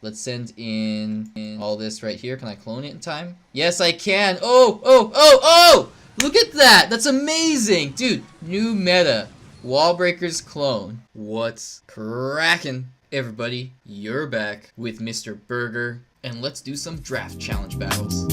Let's send in all this right here. Can I clone it in time? Yes, I can. Oh, oh, oh, oh! Look at that. That's amazing. Dude, new meta. Wall Breakers clone. What's cracking? Everybody, you're back with Mr. Berger, and let's do some draft challenge battles.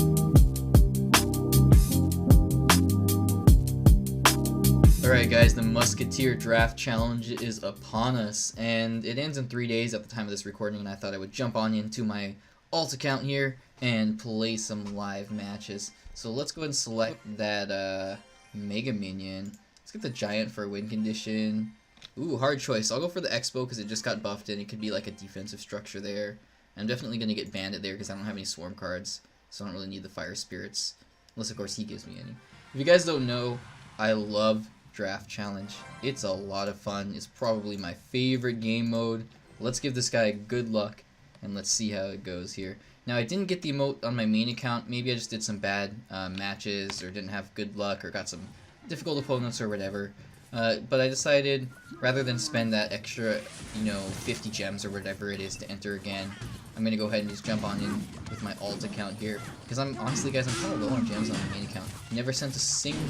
Alright guys, the Musketeer Draft Challenge is upon us, and it ends in 3 days at the time of this recording, and I thought I would jump on into my alt account here and play some live matches. So let's go ahead and select that Mega Minion. Let's get the Giant for a win condition. Ooh, hard choice. I'll go for the Expo because it just got buffed and it could be like a defensive structure there. I'm definitely going to get Bandit there because I don't have any Swarm cards, so I don't really need the Fire Spirits, unless of course he gives me any. If you guys don't know, I love Draft Challenge. It's a lot of fun. It's probably my favorite game mode. Let's give this guy good luck and let's see how it goes here. Now I didn't get the emote on my main account. Maybe I just did some bad matches or didn't have good luck or got some difficult opponents or whatever. But I decided rather than spend that extra, 50 gems or whatever it is to enter again, I'm gonna go ahead and just jump on in with my alt account here, because honestly, guys, I'm kind of low on gems on my main account. Never spent a single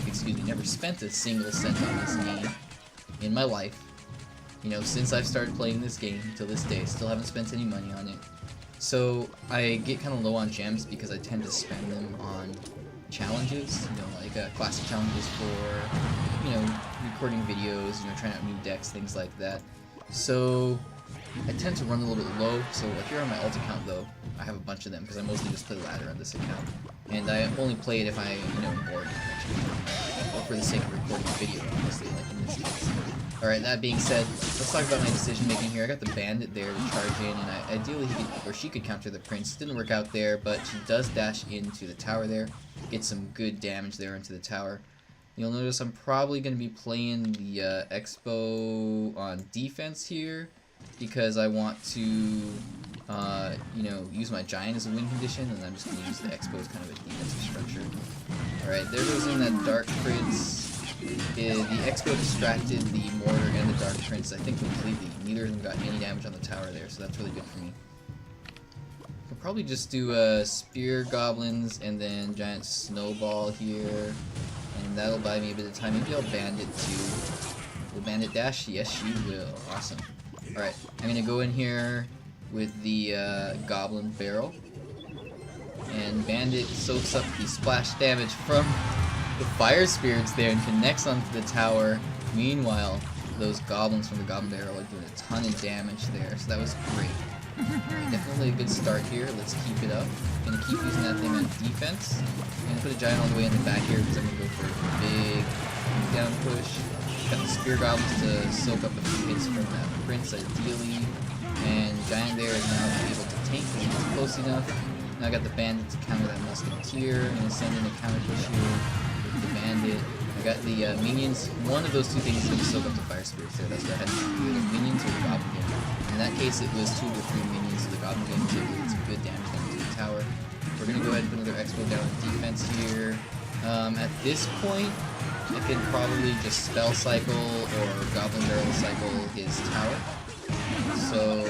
cent on this game in my life. Since I've started playing this game till this day, still haven't spent any money on it. So I get kind of low on gems because I tend to spend them on challenges, like classic challenges for, recording videos, trying out new decks, things like that. So I tend to run a little bit low, so if you're on my alt account though, I have a bunch of them because I mostly just play ladder on this account. And I only play it if I, am bored, or for the sake of recording a video, honestly, like in this case. Alright, that being said, let's talk about my decision making here. I got the Bandit there to charge in, and ideally he could, or she could counter the Prince. Didn't work out there, but she does dash into the tower there, get some good damage there into the tower. You'll notice I'm probably going to be playing the Expo on defense here, because I want to, use my Giant as a win condition, and I'm just going to use the Expo as kind of a defensive structure. Alright, there goes in that Dark Prince. The Expo distracted the Mortar and the Dark Prince, I think, completely. Neither of them got any damage on the tower there, so that's really good for me. I'll probably just do Spear Goblins and then Giant Snowball here, and that'll buy me a bit of time. Maybe I'll Bandit too. Will Bandit dash? Yes, she will. Awesome. Alright, I'm gonna go in here with the Goblin Barrel, and Bandit soaks up the splash damage from the Fire Spirits there and connects onto the tower. Meanwhile, those Goblins from the Goblin Barrel are doing a ton of damage there, so that was great. Definitely a good start here. Let's keep it up. Gonna keep using that thing on defense. Gonna put a Giant all the way in the back here because I'm gonna go for a big down push. Got the Spear Goblins to soak up a few hits from that Prince, ideally. And Giant there is now able to tank because he's close enough. Now I got the Bandit to counter that Musketeer. I'm gonna send in a counter push here with the Bandit. I got the minions. One of those two things is going to soak up the Fire Spirits there. That's what I had to do. The minions or the Goblin Game. In that case, it was 2 or 3 minions, so the Goblin Game was able to get some good damage down to the tower. We're going to go ahead and put another Expo down on defense here. At this point, I could probably just Spell Cycle or Goblin Barrel Cycle his tower. So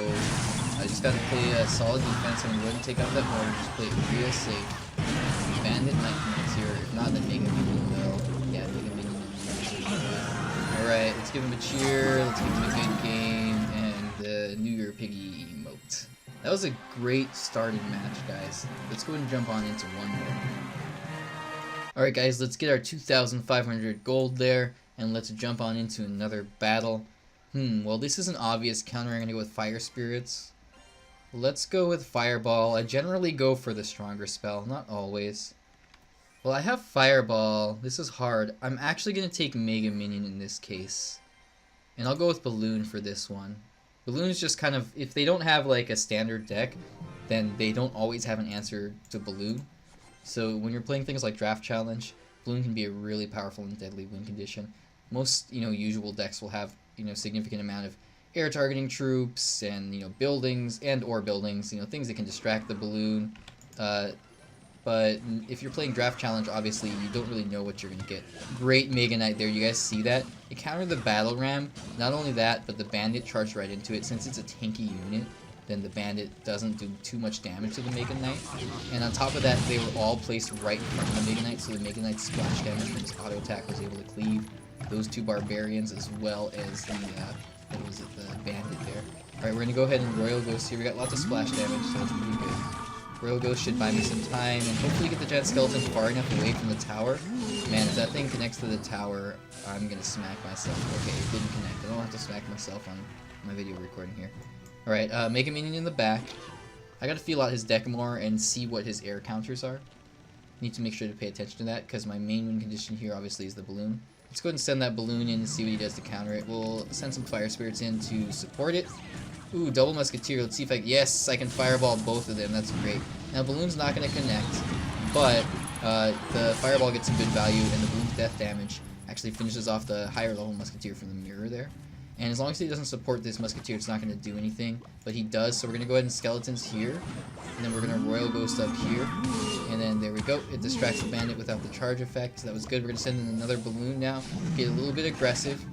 I just got to play a solid defense. I'm going to go ahead and take out that mortar, just play it real safe. Bandit might connect here. If not, then Mega Minion will. Yeah, Mega Minion. Alright, let's give him a cheer. Let's give him a good game. And the New Year Piggy emote. That was a great starting match, guys. Let's go ahead and jump on into one more. Alright, guys, let's get our 2,500 gold there. And let's jump on into another battle. Well, this is an obvious counter. I'm going to go with Fire Spirits. Let's go with Fireball. I generally go for the stronger spell, not always. Well, I have Fireball. This is hard. I'm actually going to take Mega Minion in this case. And I'll go with Balloon for this one. Balloon is just kind of, if they don't have like a standard deck, then they don't always have an answer to Balloon. So when you're playing things like Draft Challenge, Balloon can be a really powerful and deadly win condition. Most, usual decks will have, significant amount of air targeting troops and, buildings or buildings, things that can distract the Balloon. But if you're playing Draft Challenge, obviously, you don't really know what you're going to get. Great Mega Knight there. You guys see that? It countered the Battle Ram. Not only that, but the Bandit charged right into it. Since it's a tanky unit, then the bandit doesn't do too much damage to the Mega Knight. And on top of that, they were all placed right in front of the Mega Knight, so the Mega Knight's splash damage from his auto attack was able to cleave those two barbarians as well as the what was it, the bandit there. Alright, we're gonna go ahead and Royal Ghost here. We got lots of splash damage, so it's pretty good. Royal Ghost should buy me some time and hopefully get the giant skeleton far enough away from the tower. Man, if that thing connects to the tower, I'm gonna smack myself. Okay, it didn't connect. I don't have to smack myself on my video recording here. Alright, Mega Minion in the back. I gotta feel out his deck more and see what his air counters are. Need to make sure to pay attention to that because my main win condition here obviously is the balloon. Let's go ahead and send that balloon in and see what he does to counter it. We'll send some fire spirits in to support it. Ooh, double musketeer. Let's see if yes, I can fireball both of them. That's great. Now balloon's not going to connect, but the fireball gets some good value, and the balloon's death damage actually finishes off the higher level musketeer from the mirror there. And as long as he doesn't support this musketeer, it's not going to do anything. But he does, so we're going to go ahead and skeletons here. And then we're going to Royal Ghost up here. And then there we go. It distracts the bandit without the charge effect. So that was good. We're going to send in another balloon now. Get a little bit aggressive.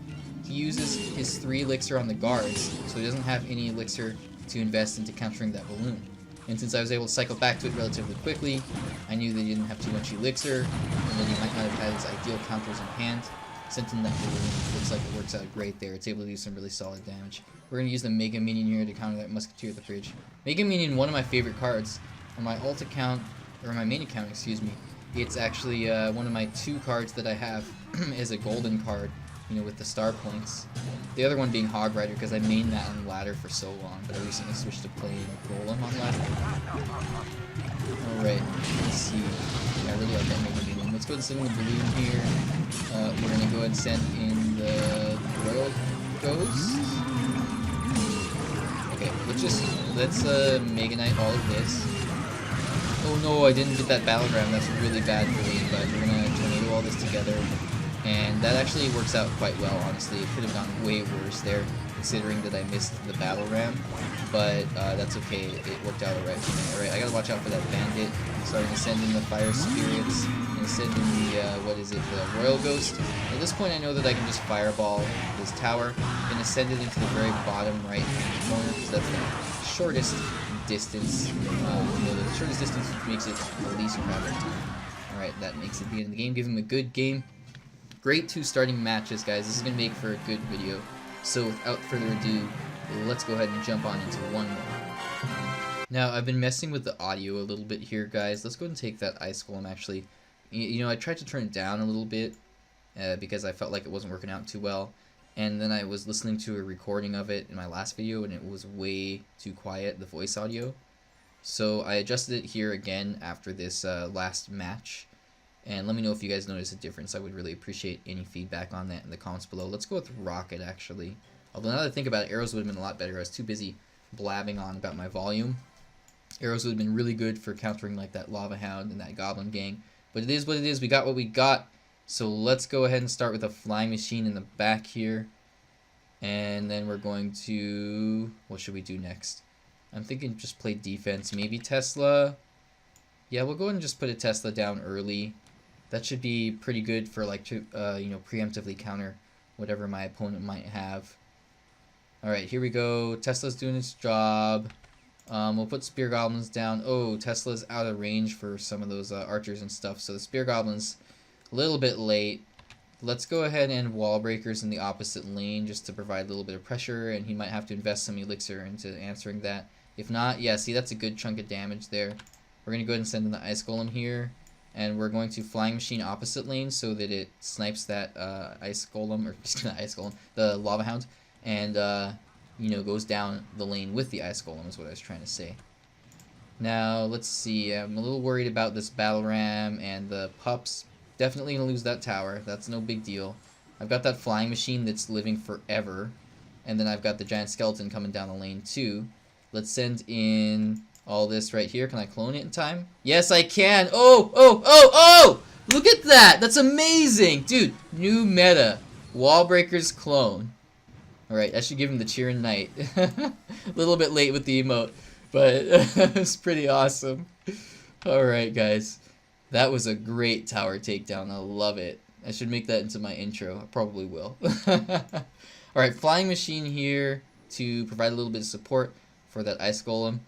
He uses his 3 elixir on the guards, so he doesn't have any elixir to invest into countering that balloon. And since I was able to cycle back to it relatively quickly, I knew that he didn't have too much elixir, and that he might not have had his ideal counters in hand. Sent in that balloon. Looks like it works out great there. It's able to do some really solid damage. We're going to use the Mega Minion here to counter that Musketeer at the fridge. Mega Minion, one of my favorite cards. On my alt account, or my main account, excuse me, it's actually one of my 2 cards that I have as a golden card, you know, with the star points. The other one being Hog Rider, because I mained that on ladder for so long, but I recently switched to playing Golem on ladder. Alright, let's see. Yeah, I really like that Mega Minion. Let's go ahead and send in the balloon here. We're going to go ahead and send in the Royal Ghost. Okay, let's Mega Knight all of this. Oh no, I didn't get that Battlegram. That's really bad for me, but we're going to tornado all this together. And that actually works out quite well, honestly. It could have gone way worse there, considering that I missed the battle ram. But that's okay. It worked out alright for me. Alright, I gotta watch out for that bandit. So I'm gonna send in the fire spirits. I'm gonna send in the, the Royal Ghost. At this point I know that I can just fireball this tower. I'm gonna send it into the very bottom right corner, because that's the shortest distance. The shortest distance, which makes it the least crowded time. Alright, that makes it the end of the game. Give him a good game. Great 2 starting matches, guys. This is going to make for a good video. So without further ado, let's go ahead and jump on into one more. Now, I've been messing with the audio a little bit here, guys. Let's go ahead and take that Ice Golem, actually. You know, I tried to turn it down a little bit because I felt like it wasn't working out too well. And then I was listening to a recording of it in my last video, and it was way too quiet, the voice audio. So I adjusted it here again after this last match. And let me know if you guys notice a difference. I would really appreciate any feedback on that in the comments below. Let's go with Rocket, actually. Although now that I think about it, arrows would have been a lot better. I was too busy blabbing on about my volume. Arrows would have been really good for countering like that Lava Hound and that Goblin Gang. But it is what it is. We got what we got. So let's go ahead and start with a Flying Machine in the back here. And then we're going to... what should we do next? I'm thinking just play defense. Maybe Tesla. Yeah, we'll go ahead and just put a Tesla down early. That should be pretty good for like to you know, preemptively counter whatever my opponent might have. Alright, here we go. Tesla's doing its job. We'll put Spear Goblins down. Oh, Tesla's out of range for some of those archers and stuff, so the Spear Goblins a little bit late. Let's go ahead and Wall Breakers in the opposite lane just to provide a little bit of pressure, and he might have to invest some elixir into answering that. If not, yeah, see, that's a good chunk of damage there. We're going to go ahead and send in the Ice Golem here. And we're going to Flying Machine opposite lane so that it snipes that Ice Golem, or not Ice Golem, the Lava Hound, and you know, goes down the lane with the Ice Golem is what I was trying to say. Now, let's see. I'm a little worried about this Battle Ram and the pups. Definitely gonna lose that tower. That's no big deal. I've got that Flying Machine that's living forever, and then I've got the Giant Skeleton coming down the lane too. Let's send in all this right here. Can I clone it in time? Yes, I can. Oh, oh, oh, oh! Look at that. That's amazing. Dude, new meta. Wall Breakers clone. Alright, I should give him the Cheerin' Knight. A little bit late with the emote, but it's pretty awesome. Alright, guys. That was a great tower takedown. I love it. I should make that into my intro. I probably will. Alright, Flying Machine here to provide a little bit of support for that Ice Golem.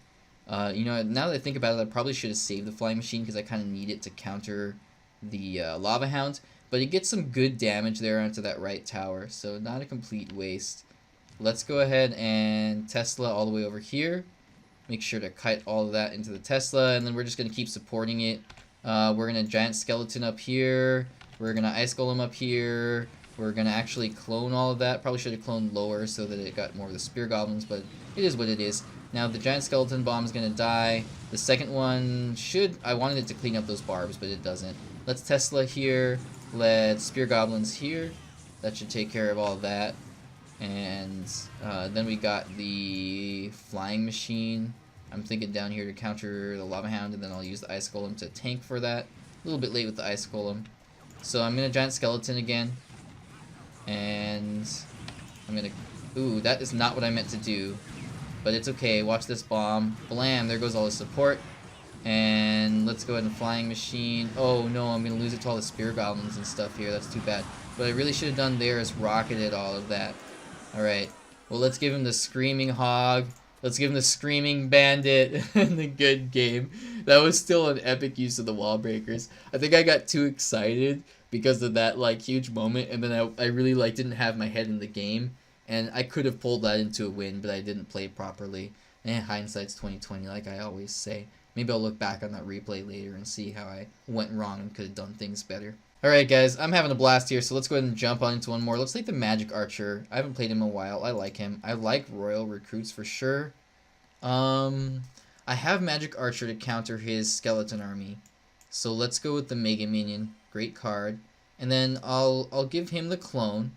You know, now that I think about it, I probably should have saved the Flying Machine because I kind of need it to counter the Lava Hound. But it gets some good damage there onto that right tower, so not a complete waste. Let's go ahead and Tesla all the way over here. Make sure to kite all of that into the Tesla, and then we're just going to keep supporting it. We're going to Giant Skeleton up here. We're going to Ice Golem up here. We're going to actually clone all of that. Probably should have cloned lower so that it got more of the Spear Goblins, but it is what it is. Now the Giant Skeleton Bomb is going to die. The second one should... I wanted it to clean up those barbs, but it doesn't. Let's Tesla here. Let's Spear Goblins here. That should take care of all of that. And then we got the Flying Machine. I'm thinking down here to counter the Lava Hound, and then I'll use the Ice Golem to tank for that. A little bit late with the Ice Golem. So I'm going to Giant Skeleton again. And I'm going to... Ooh, that is not what I meant to do. But it's okay. Watch this bomb. Blam! There goes all the support. And let's go ahead and Flying Machine. Oh no, I'm going to lose it to all the Spear Goblins and stuff here. That's too bad. What I really should have done there is rocketed all of that. Alright. Well, let's give him the Screaming Hog. Let's give him the Screaming Bandit and the good game. That was still an epic use of the wall breakers. I think I got too excited because of that like huge moment, and then I really like didn't have my head in the game, and I could have pulled that into a win, but I didn't play properly. And hindsight's 20/20, like I always say. Maybe I'll look back on that replay later and see how I went wrong and could have done things better. Alright guys, I'm having a blast here, so let's go ahead and jump on into one more. Let's take the Magic Archer. I haven't played him in a while. I like him. I like Royal Recruits for sure. I have Magic Archer to counter his Skeleton Army. So let's go with the Mega Minion. Great card. And then I'll give him the clone.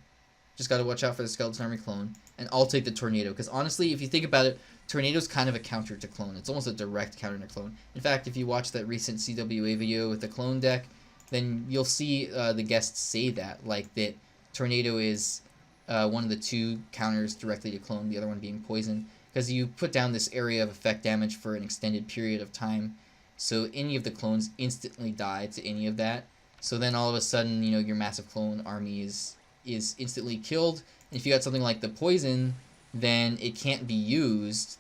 Just gotta watch out for the Skeleton Army clone. And I'll take the Tornado, because honestly, if you think about it, Tornado's kind of a counter to clone. It's almost a direct counter to clone. In fact, if you watch that recent CWA video with the clone deck, then you'll see the guests say that, like that Tornado is one of the two counters directly to clone, the other one being poison, because you put down this area of effect damage for an extended period of time, so any of the clones instantly die to any of that. So then all of a sudden, you know, your massive clone army is instantly killed. And if you got something like the poison, then it can't be used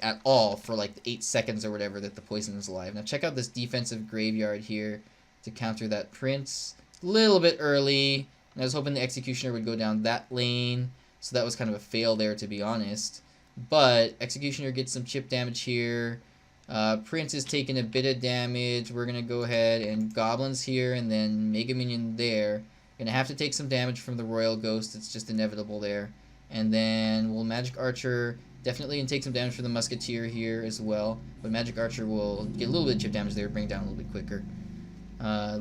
at all for like 8 seconds or whatever that the poison is alive. Now check out this defensive graveyard here to counter that Prince. A little bit early. And I was hoping the Executioner would go down that lane, so that was kind of a fail there, to be honest. But Executioner gets some chip damage here. Prince is taking a bit of damage. We're going to go ahead and Goblins here, and then Mega Minion there. Going to have to take some damage from the Royal Ghost. It's just inevitable there. And then we'll Magic Archer definitely and take some damage from the Musketeer here as well. But Magic Archer will get a little bit of chip damage there, bring it down a little bit quicker.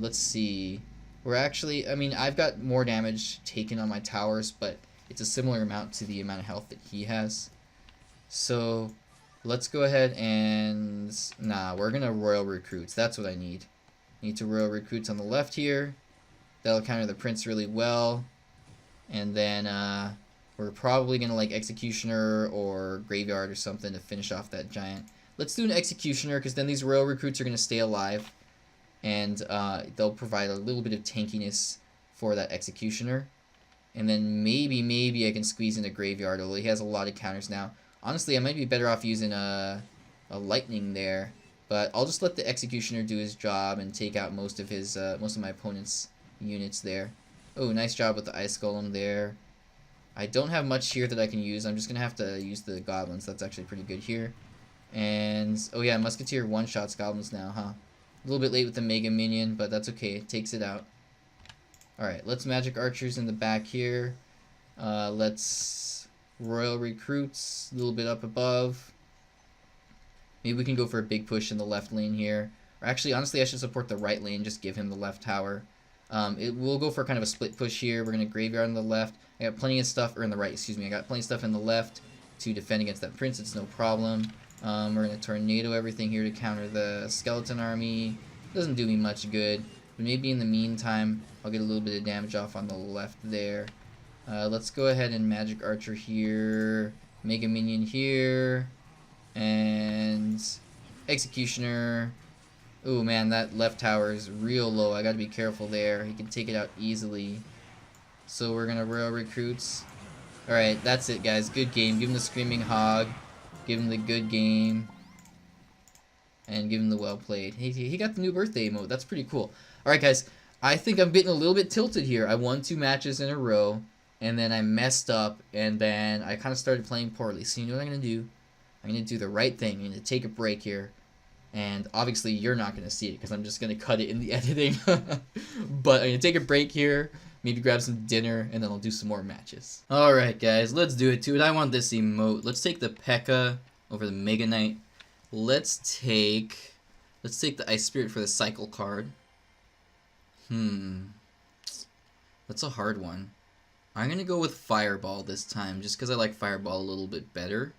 Let's see. We're actually, I mean, I've got more damage taken on my towers, but it's a similar amount to the amount of health that he has. So let's go ahead and... Nah, we're going to Royal Recruits. That's what I need. Need to Royal Recruits on the left here. That'll counter the Prince really well. And then we're probably going to like Executioner or Graveyard or something to finish off that Giant. Let's do an Executioner, because then these Royal Recruits are going to stay alive. And they'll provide a little bit of tankiness for that Executioner. And then maybe I can squeeze in a Graveyard, although he has a lot of counters now. Honestly, I might be better off using a Lightning there, but I'll just let the Executioner do his job and take out most of his most of my opponent's units there. Oh, nice job with the Ice Golem there. I don't have much here that I can use. I'm just gonna have to use the Goblins. That's actually pretty good here. And oh yeah, Musketeer one-shots Goblins now, huh? A little bit late with the Mega Minion, but that's okay. It takes it out. Alright, let's Magic Archers in the back here. Let's Royal Recruits a little bit up above. Maybe we can go for a big push in the left lane here. Or actually, honestly, I should support the right lane. Just give him the left tower. We'll go for kind of a split push here. We're going to Graveyard on the left. I got plenty of stuff, or in the right, excuse me. I got plenty of stuff in the left to defend against that Prince. It's no problem. We're going to Tornado everything here to counter the Skeleton Army. Doesn't do me much good. But maybe in the meantime, I'll get a little bit of damage off on the left there. Let's go ahead and Magic Archer here. Mega Minion here. And Executioner. Oh man, that left tower is real low. I gotta be careful there. He can take it out easily. So we're gonna Royal Recruits. Alright, that's it guys. Good game. Give him the Screaming Hog. Give him the good game. And give him the well played. He got the new birthday emote. That's pretty cool. Alright, guys. I think I'm getting a little bit tilted here. I won 2 matches in a row. And then I messed up. And then I kind of started playing poorly. So you know what I'm going to do? I'm going to do the right thing. I'm going to take a break here. And obviously you're not going to see it because I'm just going to cut it in the editing. But I'm going to take a break here. Maybe grab some dinner. And then I'll do some more matches. Alright, guys. Let's do it, dude. I want this emote. Let's take the P.E.K.K.A. over the Mega Knight. Let's take the Ice Spirit for the cycle card. That's a hard one. I'm gonna go with Fireball this time, just because I like Fireball a little bit better.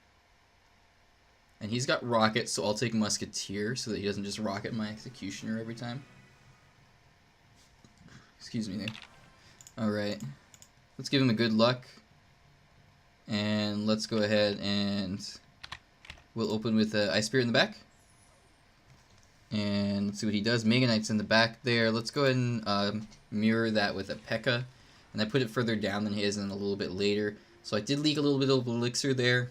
And he's got Rocket, so I'll take Musketeer, so that he doesn't just rocket my Executioner every time. Excuse me there. Alright. Let's give him a good luck. And let's go ahead and we'll open with Ice Spirit in the back. And let's see what he does. Mega Knight's in the back there. Let's go ahead and mirror that with a P.E.K.K.A. And I put it further down than his and a little bit later. So I did leak a little bit of Elixir there.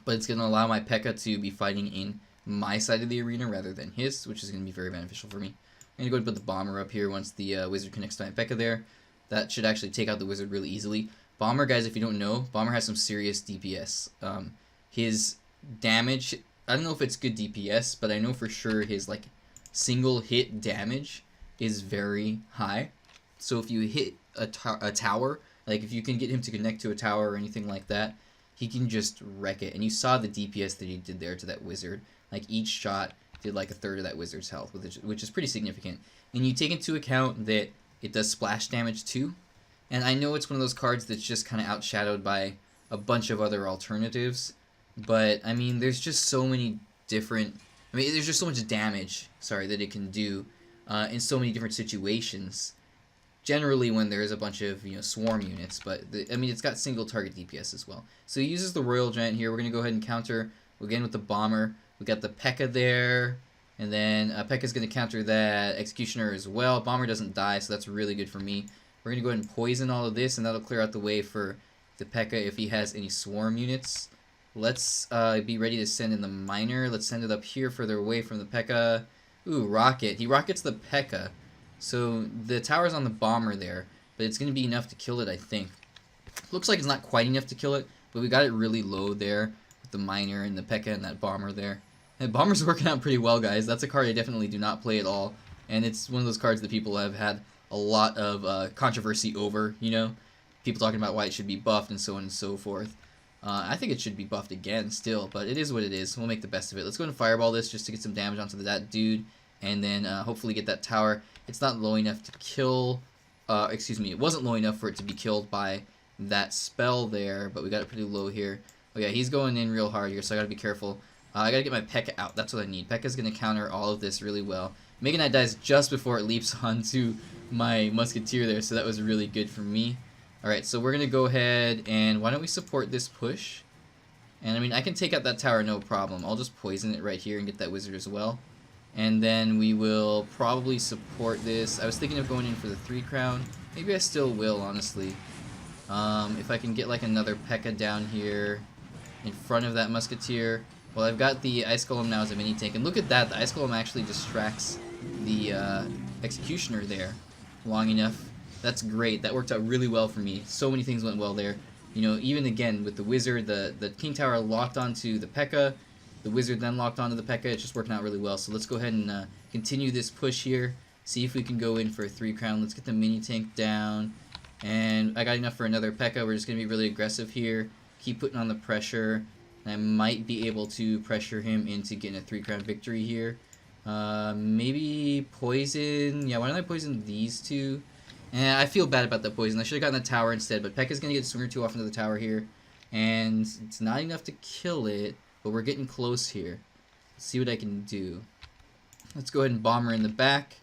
But it's going to allow my P.E.K.K.A. to be fighting in my side of the arena rather than his, which is going to be very beneficial for me. I'm going to go ahead and put the Bomber up here once the Wizard connects to my P.E.K.K.A. there. That should actually take out the Wizard really easily. Bomber, guys, if you don't know, Bomber has some serious DPS. His damage, I don't know if it's good DPS, but I know for sure his like single hit damage is very high. So if you hit a tower, like if you can get him to connect to a tower or anything like that, he can just wreck it. And you saw the DPS that he did there to that Wizard. Like each shot did like a third of that Wizard's health, which is pretty significant. And you take into account that it does splash damage too. And I know it's one of those cards that's just kind of outshadowed by a bunch of other alternatives. But, I mean, there's just so many different... I mean, there's just so much damage, sorry, that it can do in so many different situations. Generally when there's a bunch of, you know, swarm units. But, I mean, it's got single target DPS as well. So he uses the Royal Giant here. We're going to go ahead and counter again with the Bomber. We got the P.E.K.K.A. there. And then P.E.K.K.A.'s going to counter that Executioner as well. Bomber doesn't die, so that's really good for me. We're going to go ahead and poison all of this, and that'll clear out the way for the P.E.K.K.A. if he has any swarm units. Let's be ready to send in the Miner. Let's send it up here further away from the P.E.K.K.A. Ooh, Rocket. He rockets the P.E.K.K.A. So the tower's on the Bomber there, but it's going to be enough to kill it, I think. Looks like it's not quite enough to kill it, but we got it really low there with the Miner and the P.E.K.K.A. and that Bomber there. And Bomber's working out pretty well, guys. That's a card I definitely do not play at all, and it's one of those cards that people have had a lot of controversy over, you know? People talking about why it should be buffed and so on and so forth. I think it should be buffed again still, but it is what it is. We'll make the best of it. Let's go ahead and Fireball this just to get some damage onto that dude, and then hopefully get that tower. It's not low enough to kill, excuse me, it wasn't low enough for it to be killed by that spell there, but we got it pretty low here. Oh yeah, he's going in real hard here, so I gotta be careful. I gotta get my P.E.K.K.A. out. That's what I need. P.E.K.K.A.'s gonna counter all of this really well. Mega Knight dies just before it leaps onto my Musketeer there, so that was really good for me. Alright, so we're gonna go ahead and why don't we support this push? And I mean, I can take out that tower no problem. I'll just poison it right here and get that Wizard as well. And then we will probably support this. I was thinking of going in for the 3 crown. Maybe I still will, honestly. If I can get like another P.E.K.K.A. down here in front of that Musketeer. Well, I've got the Ice Golem now as a mini tank, and look at that, the Ice Golem actually distracts the Executioner there long enough. That's great. That worked out really well for me. So many things went well there. You know, even again with the Wizard, the King Tower locked onto the P.E.K.K.A. The Wizard then locked onto the P.E.K.K.A. It's just working out really well. So let's go ahead and continue this push here. See if we can go in for a 3 crown. Let's get the mini tank down. And I got enough for another P.E.K.K.A. We're just going to be really aggressive here. Keep putting on the pressure. And I might be able to pressure him into getting a 3 crown victory here. Maybe poison. Yeah, why don't I poison these two? And I feel bad about that poison. I should have gotten the tower instead, but P.E.K.K.A.'s going to get a swing or two off into the tower here. And it's not enough to kill it, but we're getting close here. Let's see what I can do. Let's go ahead and Bomber in the back.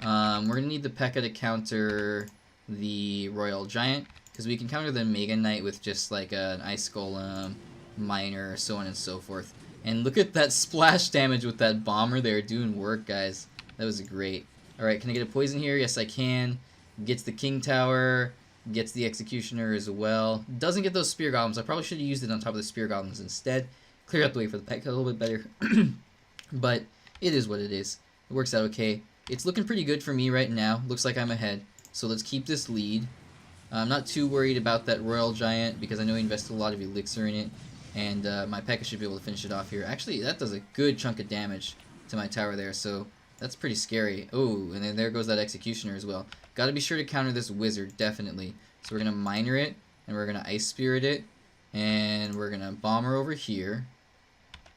We're going to need the P.E.K.K.A. to counter the Royal Giant, because we can counter the Mega Knight with just like an Ice Golem, Miner, so on and so forth. And look at that splash damage with that Bomber there doing work, guys. That was great. Alright, can I get a poison here? Yes, I can. Gets the King Tower, gets the Executioner as well. Doesn't get those Spear Golems. I probably should have used it on top of the Spear Golems instead. Clear up the way for the P.E.K.K.A. a little bit better. But it is what it is. It works out okay. It's looking pretty good for me right now. Looks like I'm ahead. So let's keep this lead. I'm not too worried about that Royal Giant because I know he invested a lot of elixir in it. And my P.E.K.K.A. should be able to finish it off here. Actually, that does a good chunk of damage to my tower there. So that's pretty scary. Oh, and then there goes that Executioner as well. Got to be sure to counter this Wizard, definitely. So we're going to Miner it, and we're going to Ice Spirit it, and we're going to Bomber over here.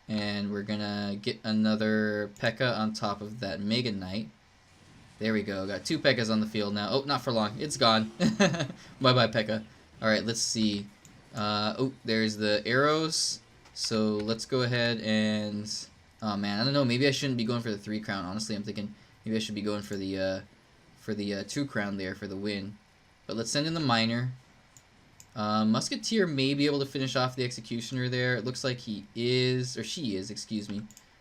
And we're going to get another P.E.K.K.A. on top of that Mega Knight. There we go. Got 2 P.E.K.K.As on the field now. Oh, not for long. It's gone. Bye-bye, P.E.K.K.A. Alright, let's see. Oh, there's the arrows. So let's go ahead and... Oh, man. I don't know. Maybe I shouldn't be going for the 3 crown. Honestly, I'm thinking maybe I should be going for the 2 crown there for the win. But let's send in the Miner. Musketeer may be able to finish off the Executioner there. It looks like he is, or she is, excuse me.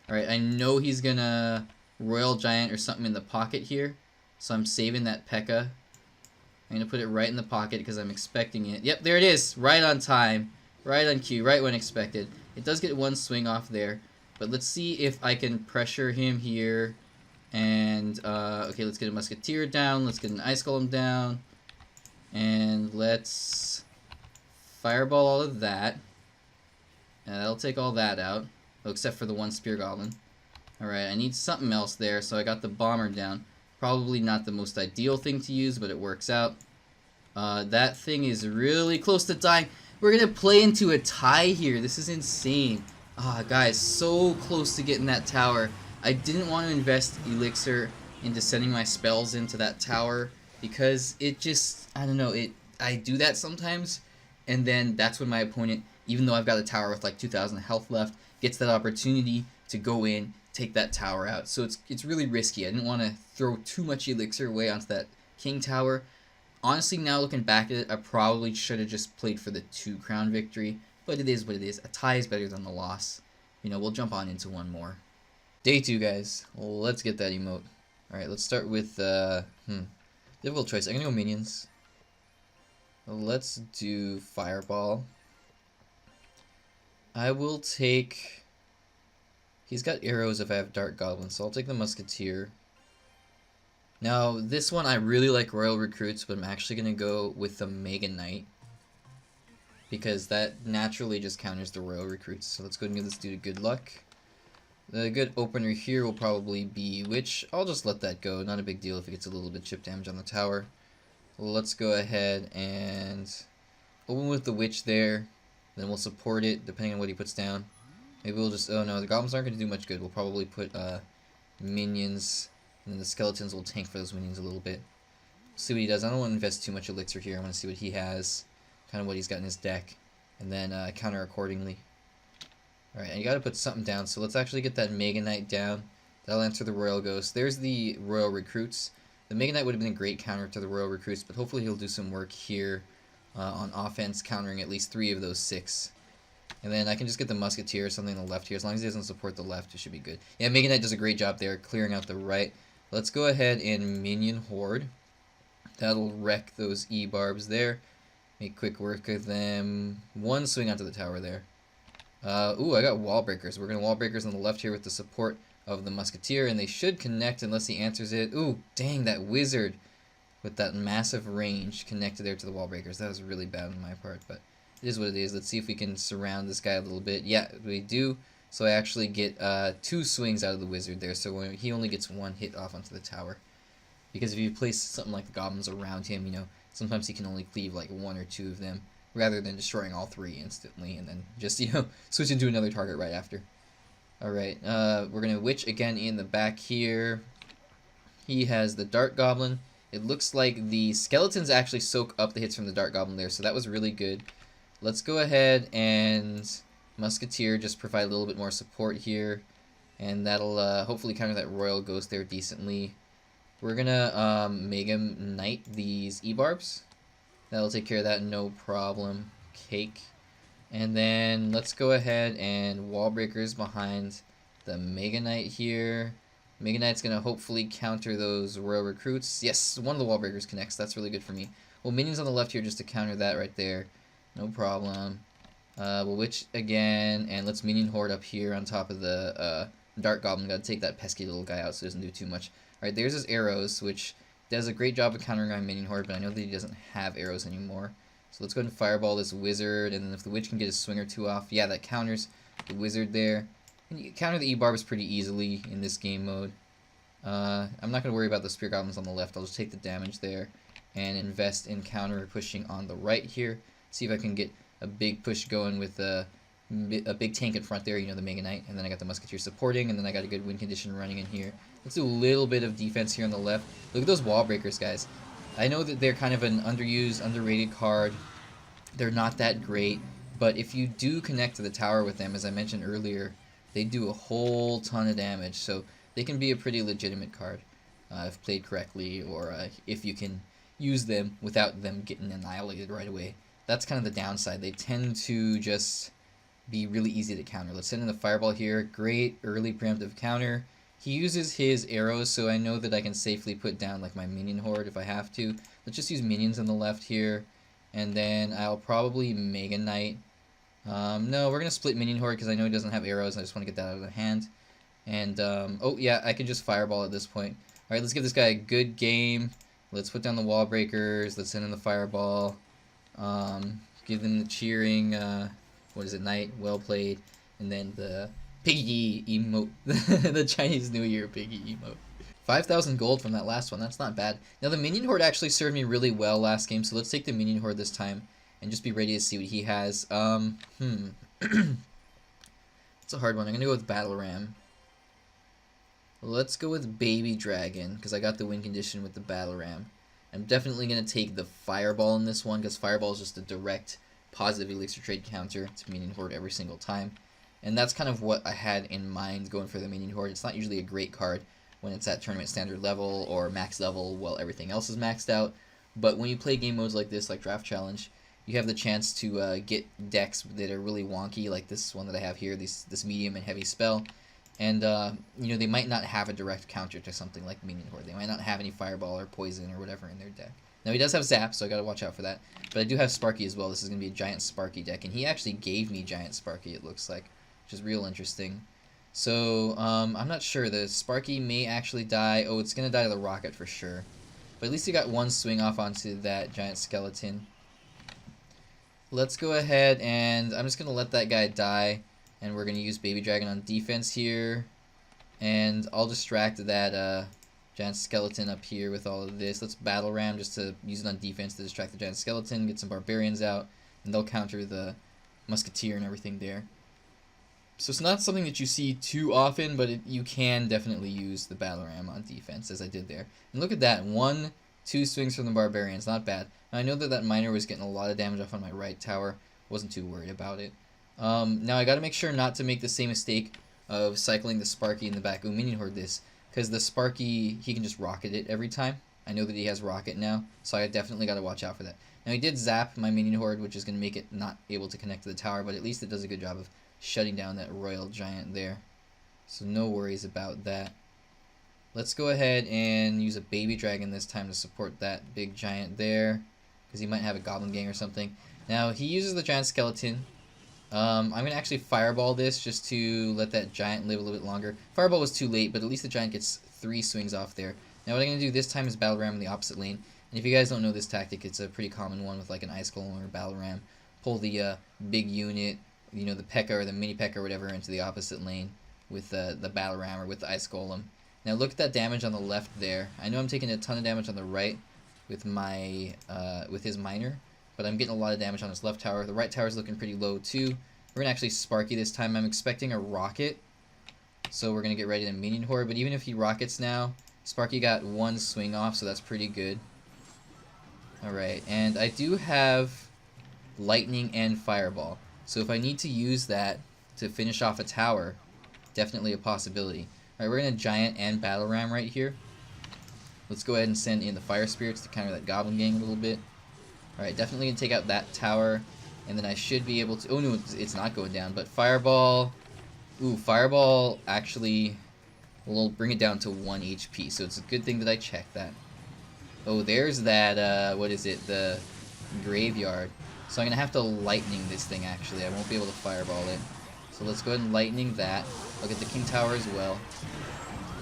Alright, I know he's gonna Royal Giant or something in the pocket here. So I'm saving that P.E.K.K.A. I'm gonna put it right in the pocket because I'm expecting it. Yep, there it is! Right on time. Right on cue, right when expected. It does get 1 swing off there. But let's see if I can pressure him here. And, okay, let's get a Musketeer down. Let's get an Ice Golem down. And let's Fireball all of that. And that'll take all that out. Oh, except for the 1 Spear Goblin. Alright, I need something else there, so I got the Bomber down. Probably not the most ideal thing to use, but it works out. That thing is really close to dying. We're gonna play into a tie here. This is insane. Guys, so close to getting that tower. I didn't want to invest elixir into sending my spells into that tower because it just, I don't know, I do that sometimes, and then that's when my opponent, even though I've got a tower with like 2,000 health left, gets that opportunity to go in, take that tower out. So it's really risky. I didn't want to throw too much elixir away onto that king tower. Honestly, now looking back at it, I probably should have just played for the 2 crown victory, but it is what it is. A tie is better than a loss. You know, we'll jump on into one more. Day 2, guys. Let's get that emote. Alright, let's start with, difficult choice. I'm gonna go minions. Let's do Fireball. I will take... He's got arrows if I have Dark Goblin, so I'll take the Musketeer. Now, this one I really like Royal Recruits, but I'm actually going to go with the Mega Knight. Because that naturally just counters the Royal Recruits. So let's go and give this dude good luck. The good opener here will probably be Witch. I'll just let that go. Not a big deal if it gets a little bit chip damage on the tower. Let's go ahead and open with the Witch there. Then we'll support it depending on what he puts down. Maybe we'll just... Oh no, the goblins aren't going to do much good. We'll probably put minions, and then the skeletons will tank for those minions a little bit. See what he does. I don't want to invest too much elixir here. I want to see what he has, kind of what he's got in his deck, and then counter accordingly. Alright, and you got to put something down, so let's actually get that Mega Knight down. That'll answer the Royal Ghost. There's the Royal Recruits. The Mega Knight would have been a great counter to the Royal Recruits, but hopefully he'll do some work here on offense, countering at least 3 of those 6. And then I can just get the Musketeer or something on the left here. As long as he doesn't support the left, it should be good. Yeah, Mega Knight does a great job there, clearing out the right. Let's go ahead and Minion Horde. That'll wreck those E-Barbs there. Make quick work of them. 1 swing onto the tower there. Ooh, I got Wall Breakers. We're going to Wall Breakers on the left here with the support of the Musketeer, and they should connect unless he answers it. Ooh, dang, that Wizard with that massive range connected there to the Wall Breakers. That was really bad on my part, but it is what it is. Let's see if we can surround this guy a little bit. Yeah, we do. So I actually get 2 swings out of the Wizard there, so he only gets 1 hit off onto the tower. Because if you place something like the goblins around him, you know, sometimes he can only cleave like 1 or 2 of them, rather than destroying all 3 instantly, and then just, you know, switch into another target right after. Alright, we're going to Witch again in the back here. He has the Dark Goblin. It looks like the skeletons actually soak up the hits from the Dark Goblin there, so that was really good. Let's go ahead and Musketeer, just provide a little bit more support here, and that'll hopefully counter that Royal Ghost there decently. We're gonna Mega Knight these E-Barbs. That'll take care of that, no problem. Cake. And then let's go ahead and Wall Breakers behind the Mega Knight here. Mega Knight's gonna hopefully counter those Royal Recruits. Yes, one of the Wall Breakers connects. That's really good for me. Well, minions on the left here just to counter that right there. No problem. We'll Witch again, and let's Minion Horde up here on top of the Dark Goblin. Gotta take that pesky little guy out so he doesn't do too much. Alright, there's his arrows, which does a great job of countering my Minion Horde, but I know that he doesn't have arrows anymore. So let's go ahead and Fireball this Wizard, and then if the Witch can get his swing or two off, yeah, that counters the Wizard there. And you counter the E-Barbs pretty easily in this game mode. I'm not going to worry about the Spear Goblins on the left. I'll just take the damage there and invest in counter pushing on the right here. See if I can get a big push going with a big tank in front there, you know, the Mega Knight. And then I got the Musketeer supporting, and then I got a good win condition running in here. Let's do a little bit of defense here on the left. Look at those wall breakers, guys. I know that they're kind of an underused, underrated card. They're not that great, but if you do connect to the tower with them, as I mentioned earlier, they do a whole ton of damage. So they can be a pretty legitimate card if played correctly, or if you can use them without them getting annihilated right away. That's kind of the downside. They tend to just be really easy to counter. Let's send in the Fireball here. Great early preemptive counter. He uses his arrows, so I know that I can safely put down like my Minion Horde if I have to. Let's just use minions on the left here, and then I'll probably Mega Knight. No, we're going to split Minion Horde because I know he doesn't have arrows. I just want to get that out of the hand. And, oh yeah, I can just Fireball at this point. Alright, let's give this guy a good game. Let's put down the wall breakers. Let's send in the Fireball. Give them the cheering, what is it, Knight, well played. And then the Piggy Emote, the Chinese New Year Piggy Emote. 5,000 gold from that last one, that's not bad. Now the Minion Horde actually served me really well last game, so let's take the Minion Horde this time and just be ready to see what he has. It's a hard one. I'm going to go with Battle Ram. Let's go with Baby Dragon, because I got the win condition with the Battle Ram. I'm definitely going to take the Fireball in this one, because Fireball is just a direct positive elixir trade counter to Minion Horde every single time. And that's kind of what I had in mind going for the Minion Horde. It's not usually a great card when it's at tournament standard level or max level while everything else is maxed out. But when you play game modes like this, like Draft Challenge, you have the chance to get decks that are really wonky, like this one that I have here, this medium and heavy spell. And, you know, they might not have a direct counter to something like Minion Horde. They might not have any Fireball or Poison or whatever in their deck. Now, he does have Zap, so I gotta watch out for that. But I do have Sparky as well. This is gonna be a Giant Sparky deck, and he actually gave me Giant Sparky, it looks like, which is real interesting. So, I'm not sure. The Sparky may actually die. Oh, it's gonna die to the Rocket for sure. But at least he got one swing off onto that Giant Skeleton. Let's go ahead and I'm just gonna let that guy die, and we're gonna use Baby Dragon on defense here. And I'll distract that Giant Skeleton up here with all of this. Let's Battle Ram just to use it on defense to distract the Giant Skeleton, get some Barbarians out, and they'll counter the Musketeer and everything there. So it's not something that you see too often, but you can definitely use the Battle Ram on defense, as I did there. And look at that, 1-2 swings from the Barbarians, not bad. Now I know that that Miner was getting a lot of damage off on my right tower, wasn't too worried about it. Now I gotta make sure not to make the same mistake of cycling the Sparky in the back. Ooh, Minion Horde this. Because the Sparky, he can just rocket it every time. I know that he has rocket now, so I definitely got to watch out for that. Now he did zap my Minion Horde, which is going to make it not able to connect to the tower, but at least it does a good job of shutting down that Royal Giant there. So no worries about that. Let's go ahead and use a Baby Dragon this time to support that big giant there, because he might have a Goblin Gang or something. Now he uses the Giant Skeleton. I'm going to actually Fireball this just to let that Giant live a little bit longer. Fireball was too late, but at least the Giant gets 3 swings off there. Now what I'm going to do this time is Battle Ram in the opposite lane. And if you guys don't know this tactic, it's a pretty common one with like an Ice Golem or Battle Ram. Pull the big unit, you know, the P.E.K.K.A. or the Mini P.E.K.K.A. or whatever into the opposite lane with the Battle Ram or with the Ice Golem. Now look at that damage on the left there. I know I'm taking a ton of damage on the right with my with his Miner, but I'm getting a lot of damage on his left tower. The right tower is looking pretty low too. We're going to actually Sparky this time. I'm expecting a Rocket, so we're going to get ready to Minion Horde. But even if he Rockets now, Sparky got 1 swing off, so that's pretty good. Alright, and I do have Lightning and Fireball. So if I need to use that to finish off a tower, definitely a possibility. Alright, we're going to Giant and Battle Ram right here. Let's go ahead and send in the Fire Spirits to counter that Goblin Gang a little bit. Alright, definitely going to take out that tower. And then I should be able to... Oh, no, it's not going down. But Fireball... Ooh, Fireball actually will bring it down to 1 HP. So it's a good thing that I checked that. Oh, there's that... what is it? The Graveyard. So I'm going to have to lightning this thing, actually. I won't be able to fireball it. So let's go ahead and lightning that. I'll get the king tower as well.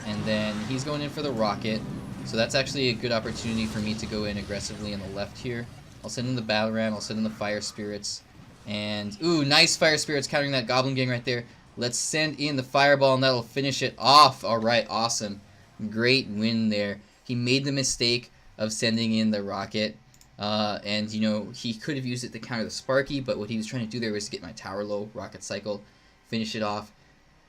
And then he's going in for the rocket. So that's actually a good opportunity for me to go in aggressively on the left here. I'll send in the battle ram. I'll send in the fire spirits. And, ooh, nice fire spirits countering that goblin gang right there. Let's send in the fireball, and that'll finish it off. Alright, awesome. Great win there. He made the mistake of sending in the rocket. And, you know, he could have used it to counter the Sparky, but what he was trying to do there was to get my tower low, rocket cycle, finish it off.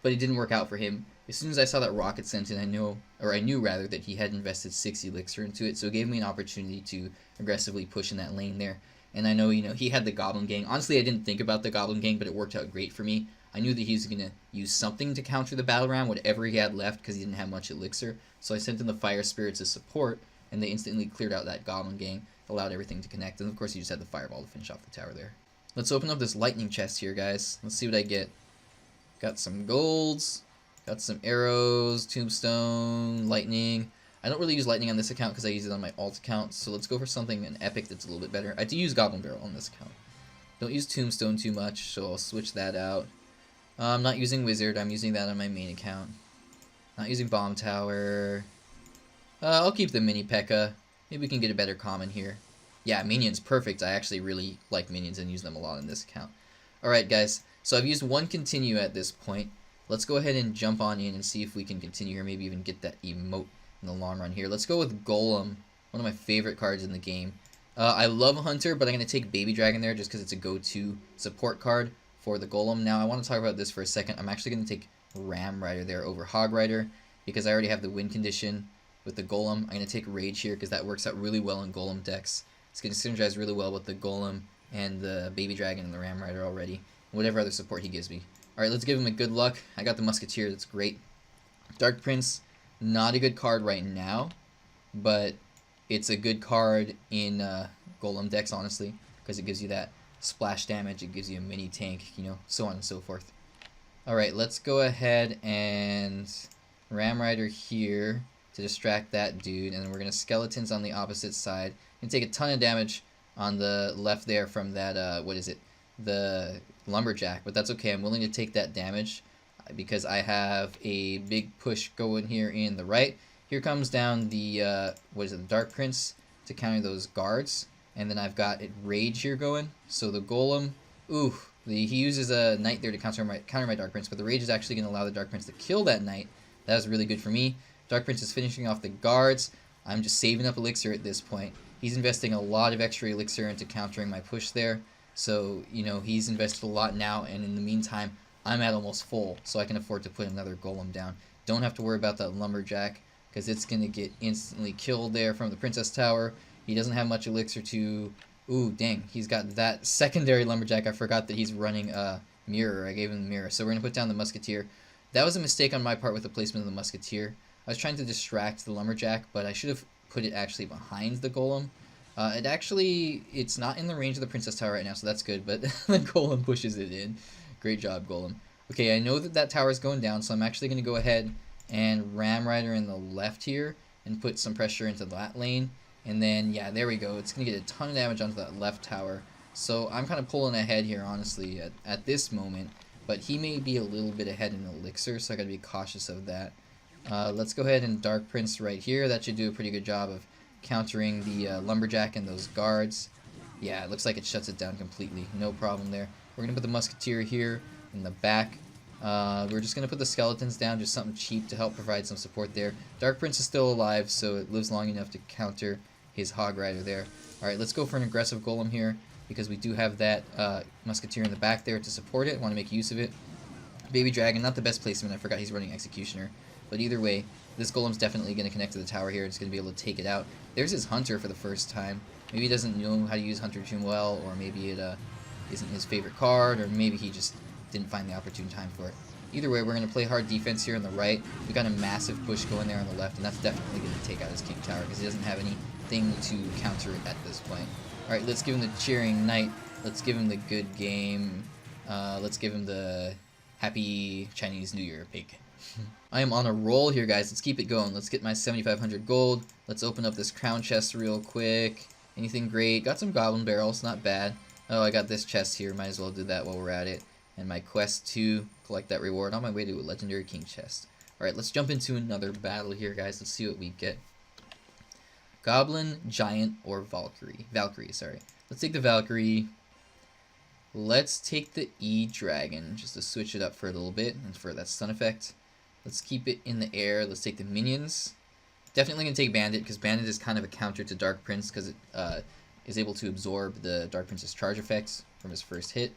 But it didn't work out for him. As soon as I saw that rocket sent in, I knew rather that he had invested 6 elixir into it, so it gave me an opportunity to aggressively push in that lane there. And I know, you know, he had the goblin gang. Honestly, I didn't think about the goblin gang, but it worked out great for me. I knew that he was going to use something to counter the battle round, whatever he had left, because he didn't have much elixir. So I sent in the fire spirits as support, and they instantly cleared out that goblin gang, allowed everything to connect, and of course he just had the fireball to finish off the tower there. Let's open up this lightning chest here, guys. Let's see what I get. Got some golds, got some arrows, tombstone, lightning. I don't really use lightning on this account because I use it on my alt account, so let's go for something, an epic that's a little bit better. I do use goblin barrel on this account. Don't use tombstone too much, so I'll switch that out. I'm not using wizard, I'm using that on my main account. Not using bomb tower. I'll keep the mini P.E.K.K.A. Maybe we can get a better common here. Yeah, minions, perfect. I actually really like minions and use them a lot on this account. Alright guys, so I've used one continue at this point. Let's go ahead and jump on in and see if we can continue here, maybe even get that emote in the long run here. Let's go with Golem, one of my favorite cards in the game. I love Hunter, but I'm going to take Baby Dragon there just because it's a go-to support card for the Golem. Now, I want to talk about this for a second. I'm actually going to take Ram Rider there over Hog Rider because I already have the win condition with the Golem. I'm going to take Rage here because that works out really well in Golem decks. It's going to synergize really well with the Golem and the Baby Dragon and the Ram Rider already. Whatever other support he gives me. Alright, let's give him a good luck. I got the Musketeer, that's great. Dark Prince, not a good card right now, but it's a good card in Golem decks, honestly, because it gives you that splash damage, it gives you a mini tank, you know, so on and so forth. Alright, let's go ahead and Ram Rider here to distract that dude, and then we're going to Skeletons on the opposite side. And take a ton of damage on the left there from that, what is it, the Lumberjack, but that's okay. I'm willing to take that damage because I have a big push going here in the right. Here comes down the, what is it, the Dark Prince to counter those guards, and then I've got Rage here going, so the Golem, ooh, he uses a Knight there to counter my Dark Prince, but the Rage is actually going to allow the Dark Prince to kill that Knight. That was really good for me. Dark Prince is finishing off the guards. I'm just saving up elixir at this point. He's investing a lot of extra elixir into countering my push there. So, you know, he's invested a lot now, and in the meantime, I'm at almost full, so I can afford to put another Golem down. Don't have to worry about that Lumberjack, because it's going to get instantly killed there from the Princess Tower. He doesn't have much elixir to... Ooh, dang, he's got that secondary Lumberjack. I forgot that he's running a Mirror. I gave him the Mirror. So we're going to put down the Musketeer. That was a mistake on my part with the placement of the Musketeer. I was trying to distract the Lumberjack, but I should have put it actually behind the Golem. It's not in the range of the Princess Tower right now, so that's good, but the Golem pushes it in. Great job, Golem. Okay, I know that that tower is going down, so I'm actually going to go ahead and Ram Rider in the left here and put some pressure into that lane. And then, yeah, there we go. It's going to get a ton of damage onto that left tower. So I'm kind of pulling ahead here, honestly, at this moment. But he may be a little bit ahead in elixir, so I got to be cautious of that. Let's go ahead and Dark Prince right here. That should do a pretty good job of countering the Lumberjack and those guards. Yeah, it looks like it shuts it down completely. No problem there. We're going to put the Musketeer here in the back. We're just going to put the Skeletons down, just something cheap to help provide some support there. Dark Prince is still alive, so it lives long enough to counter his Hog Rider there. Alright, let's go for an aggressive Golem here, because we do have that Musketeer in the back there to support it. Want to make use of it. Baby Dragon, not the best placement. I forgot he's running Executioner. But either way, this Golem's definitely going to connect to the tower here. It's going to be able to take it out. There's his Hunter for the first time. Maybe he doesn't know how to use Hunter too well, or maybe it isn't his favorite card, or maybe he just didn't find the opportune time for it. Either way, we're going to play hard defense here on the right. We got a massive push going there on the left, and that's definitely going to take out his King Tower, because he doesn't have anything to counter it at this point. Alright, let's give him the Cheering Knight. Let's give him the good game. Let's give him the Happy Chinese New Year pig. I am on a roll here, guys. Let's keep it going. Let's get my 7,500 gold. Let's open up this crown chest real quick. Anything great? Got some goblin barrels, not bad. Oh, I got this chest here. Might as well do that while we're at it. And my quest to collect that reward on my way to a legendary king chest. Alright, let's jump into another battle here, guys. Let's see what we get. Goblin, Giant, or Valkyrie. Valkyrie, sorry. Let's take the Valkyrie. Let's take the E-Dragon, just to switch it up for a little bit, and for that stun effect. Let's keep it in the air. Let's take the minions. Definitely going to take Bandit, because Bandit is kind of a counter to Dark Prince, because it is able to absorb the Dark Prince's charge effects from his first hit.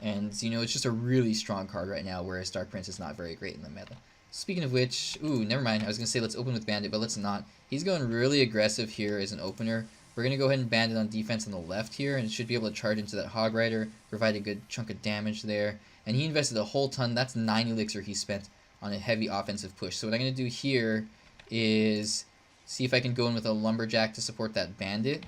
And, you know, it's just a really strong card right now, whereas Dark Prince is not very great in the meta. Speaking of which, ooh, never mind. I was going to say let's open with Bandit, but let's not. He's going really aggressive here as an opener. We're going to go ahead and Bandit on defense on the left here, and it should be able to charge into that Hog Rider, provide a good chunk of damage there. And he invested a whole ton. That's 9 elixir he spent on a heavy offensive push. So what I'm going to do here is see if I can go in with a Lumberjack to support that Bandit,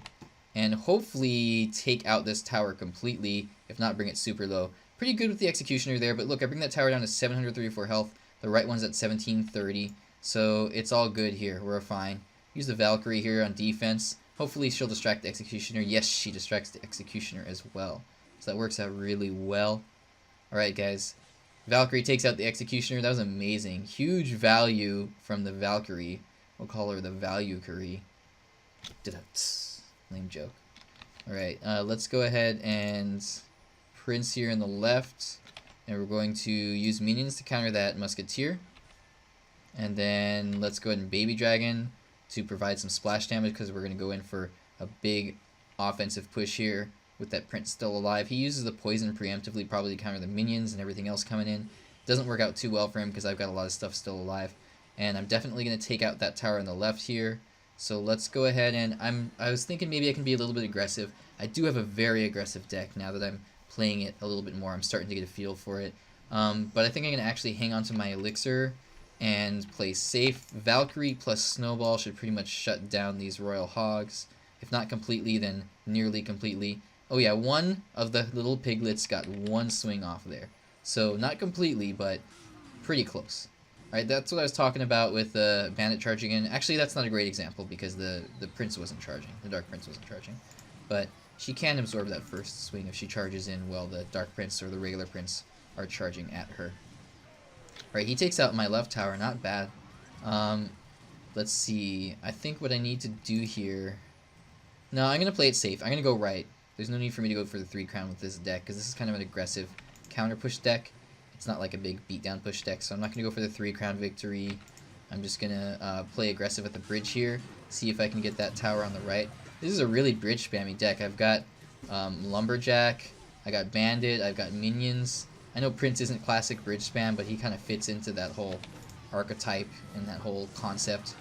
and hopefully take out this tower completely, if not bring it super low. Pretty good with the Executioner there, but look, I bring that tower down to 734 health. The right one's at 1730, so it's all good here. We're fine. Use the Valkyrie here on defense. Hopefully she'll distract the Executioner. Yes, she distracts the Executioner as well. So that works out really well. Alright, guys. Valkyrie takes out the Executioner. That was amazing. Huge value from the Valkyrie. We'll call her the Valkyrie. Lame joke. Alright, let's go ahead and Prince here in the left. And we're going to use minions to counter that Musketeer. And then let's go ahead and Baby Dragon to provide some splash damage, because we're going to go in for a big offensive push here with that Prince still alive. He uses the poison preemptively, probably to counter the minions and everything else coming in. Doesn't work out too well for him because I've got a lot of stuff still alive. And I'm definitely going to take out that tower on the left here. So let's go ahead and I was thinking maybe I can be a little bit aggressive. I do have a very aggressive deck now that I'm playing it a little bit more. I'm starting to get a feel for it. But I think I'm going to actually hang on to my elixir and play safe. Valkyrie plus Snowball should pretty much shut down these Royal Hogs. If not completely, then nearly completely. Oh yeah, one of the little piglets got one swing off there. So not completely, but pretty close. Alright, that's what I was talking about with the Bandit charging in. Actually, that's not a great example because the Prince wasn't charging. The Dark Prince wasn't charging. But she can absorb that first swing if she charges in while the Dark Prince or the regular Prince are charging at her. Alright, he takes out my left tower. Not bad. Let's see. I think what I need to do here... No, I'm going to play it safe. I'm going to go right. There's no need for me to go for the 3 crown with this deck, because this is kind of an aggressive counter push deck. It's not like a big beatdown push deck, so I'm not going to go for the 3 crown victory. I'm just going to play aggressive at the bridge here, see if I can get that tower on the right. This is a really bridge spammy deck. I've got Lumberjack, I got Bandit, I've got minions. I know Prince isn't classic bridge spam, but he kind of fits into that whole archetype and that whole concept.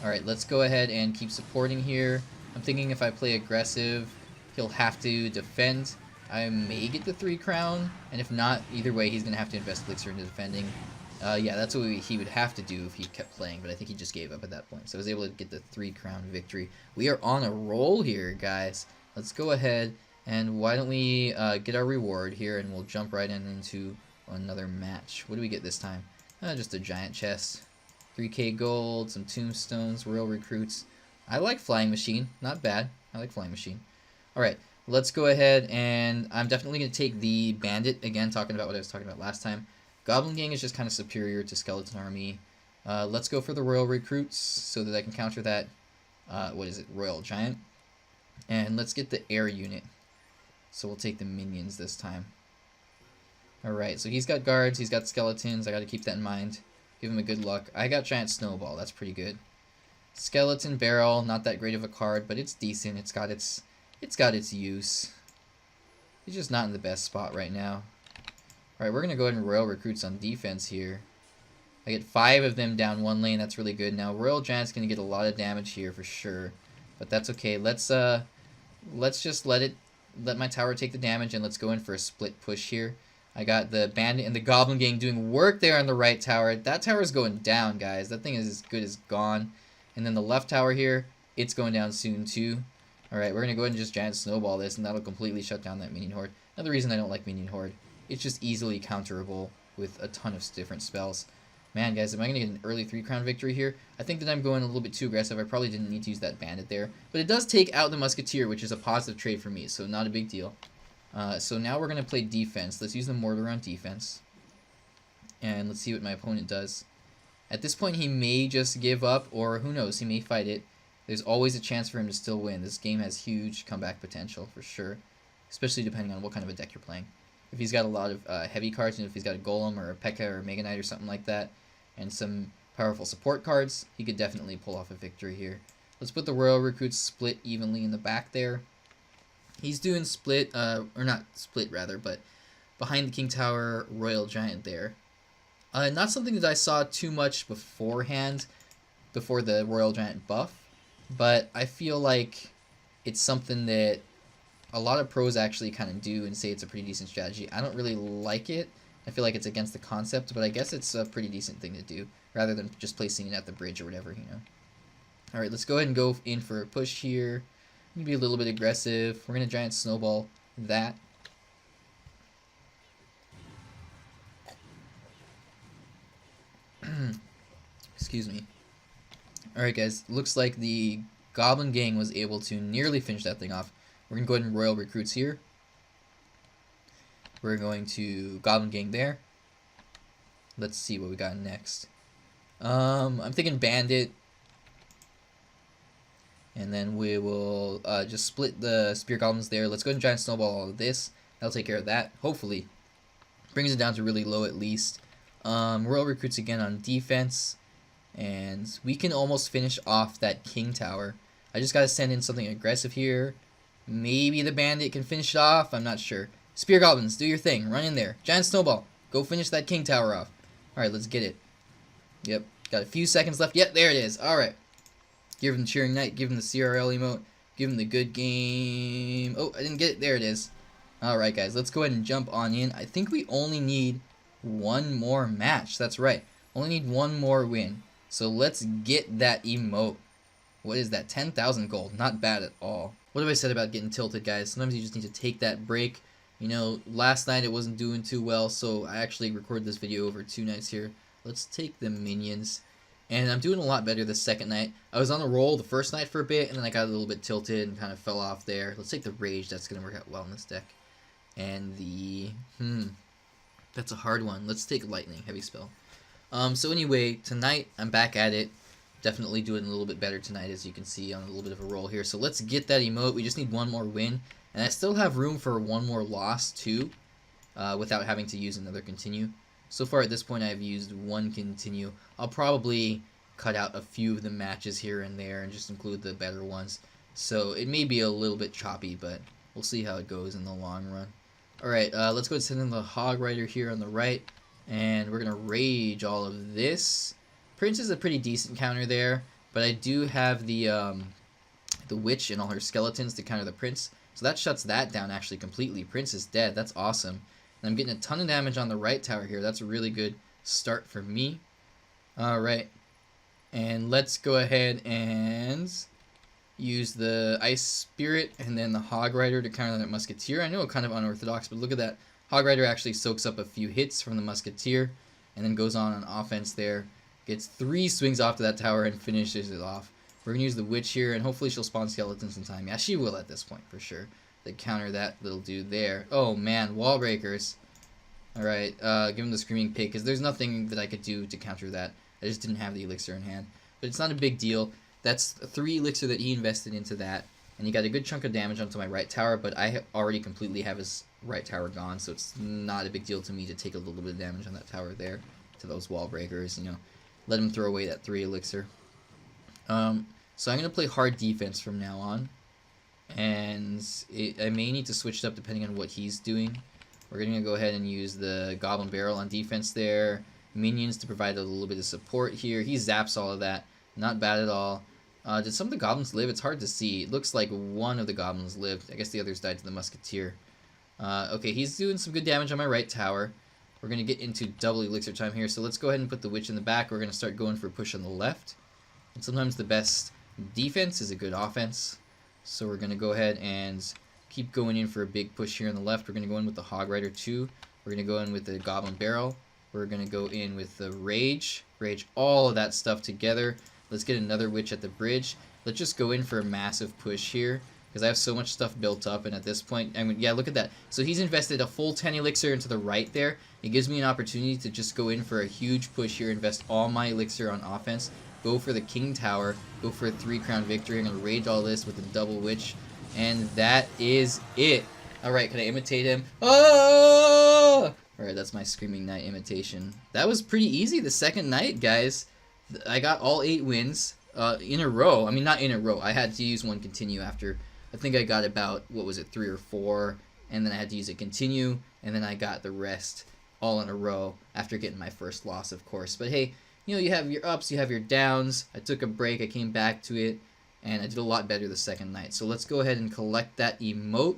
Alright, let's go ahead and keep supporting here. I'm thinking if I play aggressive, he'll have to defend. I may get the 3 crown, and if not, either way, he's going to have to invest elixir into defending. Yeah, that's what he would have to do if he kept playing, but I think he just gave up at that point. So I was able to get the 3 crown victory. We are on a roll here, guys. Let's go ahead, and why don't we get our reward here, and we'll jump right into another match. What do we get this time? Just a giant chest. 3k gold, some tombstones, royal recruits. I like Flying Machine. Not bad. I like Flying Machine. Alright, let's go ahead, and I'm definitely going to take the Bandit, again, talking about what I was talking about last time. Goblin Gang is just kind of superior to Skeleton Army. Let's go for the Royal Recruits so that I can counter that, what is it, Royal Giant. And let's get the Air Unit. So we'll take the Minions this time. Alright, so he's got guards, he's got skeletons, I gotta keep that in mind. Give him a good luck. I got Giant Snowball, that's pretty good. Skeleton Barrel, not that great of a card, but it's decent, it's got its use. He's just not in the best spot right now. Alright, we're gonna go ahead and Royal Recruits on defense here. I get 5 of them down one lane, that's really good. Now Royal Giant's gonna get a lot of damage here for sure. But that's okay. Let's just let my tower take the damage, and let's go in for a split push here. I got the Bandit and the Goblin Gang doing work there on the right tower. That tower is going down, guys. That thing is as good as gone. And then the left tower here, it's going down soon too. Alright, we're going to go ahead and just Giant Snowball this, and that'll completely shut down that Minion Horde. Another reason I don't like Minion Horde, it's just easily counterable with a ton of different spells. Man, guys, am I going to get an early 3-crown victory here? I think that I'm going a little bit too aggressive. I probably didn't need to use that bandit there. But it does take out the Musketeer, which is a positive trade for me, so not a big deal. So now we're going to play defense. Let's use the mortar on defense. And let's see what my opponent does. At this point, he may just give up, or who knows, he may fight it. There's always a chance for him to still win. This game has huge comeback potential, for sure. Especially depending on what kind of a deck you're playing. If he's got a lot of heavy cards, and if he's got a Golem or a P.E.K.K.A. or a Mega Knight or something like that, and some powerful support cards, he could definitely pull off a victory here. Let's put the Royal Recruits split evenly in the back there. He's doing split, or not split rather, but behind the King Tower, Royal Giant there. Not something that I saw too much beforehand, before the Royal Giant buff, but I feel like it's something that a lot of pros actually kind of do and say it's a pretty decent strategy. I don't really like it. I feel like it's against the concept, but I guess it's a pretty decent thing to do, rather than just placing it at the bridge or whatever, you know. Alright, let's go ahead and go in for a push here. Maybe a little bit aggressive. We're going to Giant Snowball that. Excuse me. Alright guys, looks like the Goblin Gang was able to nearly finish that thing off. We're going to go ahead and Royal Recruits here. We're going to Goblin Gang there. Let's see what we got next. I'm thinking Bandit. And then we will just split the Spear Goblins there. Let's go ahead and Giant Snowball all of this. That'll take care of that, hopefully. Brings it down to really low at least. Royal Recruits again on defense. And we can almost finish off that King Tower. I just got to send in something aggressive here. Maybe the Bandit can finish it off. I'm not sure. Spear Goblins, do your thing. Run in there. Giant Snowball. Go finish that King Tower off. Alright, let's get it. Yep. Got a few seconds left. Yep, there it is. Alright. Give him the Cheering Knight. Give him the CRL emote. Give him the good game. Oh, I didn't get it. There it is. Alright, guys. Let's go ahead and jump on in. I think we only need one more match. That's right. Only need one more win. So let's get that emote. What is that? 10,000 gold. Not bad at all. What have I said about getting tilted, guys? Sometimes you just need to take that break. You know, last night it wasn't doing too well, so I actually recorded this video over 2 nights here. Let's take the minions. And I'm doing a lot better the second night. I was on a roll the first night for a bit, and then I got a little bit tilted and kind of fell off there. Let's take the Rage. That's going to work out well in this deck. And the... that's a hard one. Let's take Lightning. Heavy spell. So anyway, tonight I'm back at it. Definitely doing a little bit better tonight, as you can see, on a little bit of a roll here. So let's get that emote. We just need one more win. And I still have room for one more loss, too, without having to use another continue. So far at this point, I've used one continue. I'll probably cut out a few of the matches here and there and just include the better ones. So it may be a little bit choppy, but we'll see how it goes in the long run. Alright, let's go ahead and send in the Hog Rider here on the right. And we're going to Rage all of this. Prince is a pretty decent counter there, but I do have the Witch and all her skeletons to counter the Prince. So that shuts that down actually completely. Prince is dead. That's awesome. And I'm getting a ton of damage on the right tower here. That's a really good start for me. Alright. And let's go ahead and use the Ice Spirit and then the Hog Rider to counter that Musketeer. I know kind of unorthodox, but look at that. Hog Rider actually soaks up a few hits from the Musketeer and then goes on offense there. Gets 3 swings off to that tower and finishes it off. We're going to use the Witch here, and hopefully she'll spawn skeletons in time. Yeah, she will at this point, for sure. To counter that little dude there. Oh, man, wall breakers. Alright, give him the Screaming Pig, because there's nothing that I could do to counter that. I just didn't have the elixir in hand. But it's not a big deal. That's 3 elixir that he invested into that. And he got a good chunk of damage onto my right tower, but I already completely have his right tower gone, so it's not a big deal to me to take a little bit of damage on that tower there. To those wall breakers, you know. Let him throw away that 3 elixir. So I'm going to play hard defense from now on. And I may need to switch it up depending on what he's doing. We're going to go ahead and use the Goblin Barrel on defense there. Minions to provide a little bit of support here. He zaps all of that. Not bad at all. Did some of the goblins live? It's hard to see. It looks like one of the goblins lived. I guess the others died to the Musketeer. Okay, he's doing some good damage on my right tower. We're going to get into double elixir time here, so let's go ahead and put the Witch in the back. We're going to start going for a push on the left. And sometimes the best defense is a good offense. So we're going to go ahead and keep going in for a big push here on the left. We're going to go in with the Hog Rider too. We're going to go in with the Goblin Barrel. We're going to go in with the Rage. Rage all of that stuff together. Let's get another Witch at the bridge. Let's just go in for a massive push here, because I have so much stuff built up, and at this point, I mean, yeah, look at that. So he's invested a full 10 elixir into the right there. It gives me an opportunity to just go in for a huge push here, invest all my elixir on offense, go for the King Tower, go for a 3-crown victory, and I'm gonna rage all this with a double Witch, and that is it. Alright, can I imitate him? Oh! Alright, that's my Screaming Knight imitation. That was pretty easy the second night, guys. I got all 8 wins in a row. I mean, not in a row. I had to use one continue after. I think I got about, what was it, 3 or 4, and then I had to use a continue, and then I got the rest all in a row after getting my first loss, of course. But hey, you know, you have your ups, you have your downs. I took a break, I came back to it, and I did a lot better the second night. So let's go ahead and collect that emote.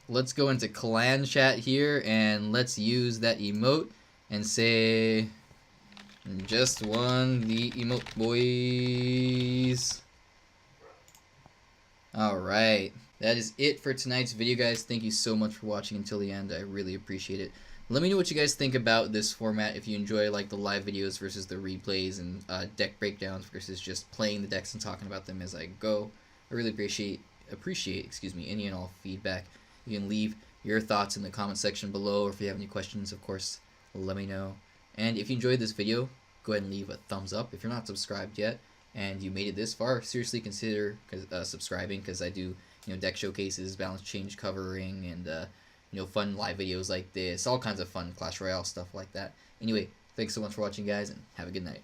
Let's go into clan chat here, and let's use that emote and say, just won the emote, boys. Alright, that is it for tonight's video, guys. Thank you so much for watching until the end. I really appreciate it. Let me know what you guys think about this format, if you enjoy like the live videos versus the replays, and deck breakdowns versus just playing the decks and talking about them as I go. I really appreciate any and all feedback. You can leave your thoughts in the comment section below, or if you have any questions, of course, let me know. And if you enjoyed this video, go ahead and leave a thumbs up. If you're not subscribed yet and you made it this far, seriously consider subscribing, because I do, you know, deck showcases, balance change covering, and you know, fun live videos like this, all kinds of fun Clash Royale stuff like that. Anyway, thanks so much for watching, guys, and have a good night.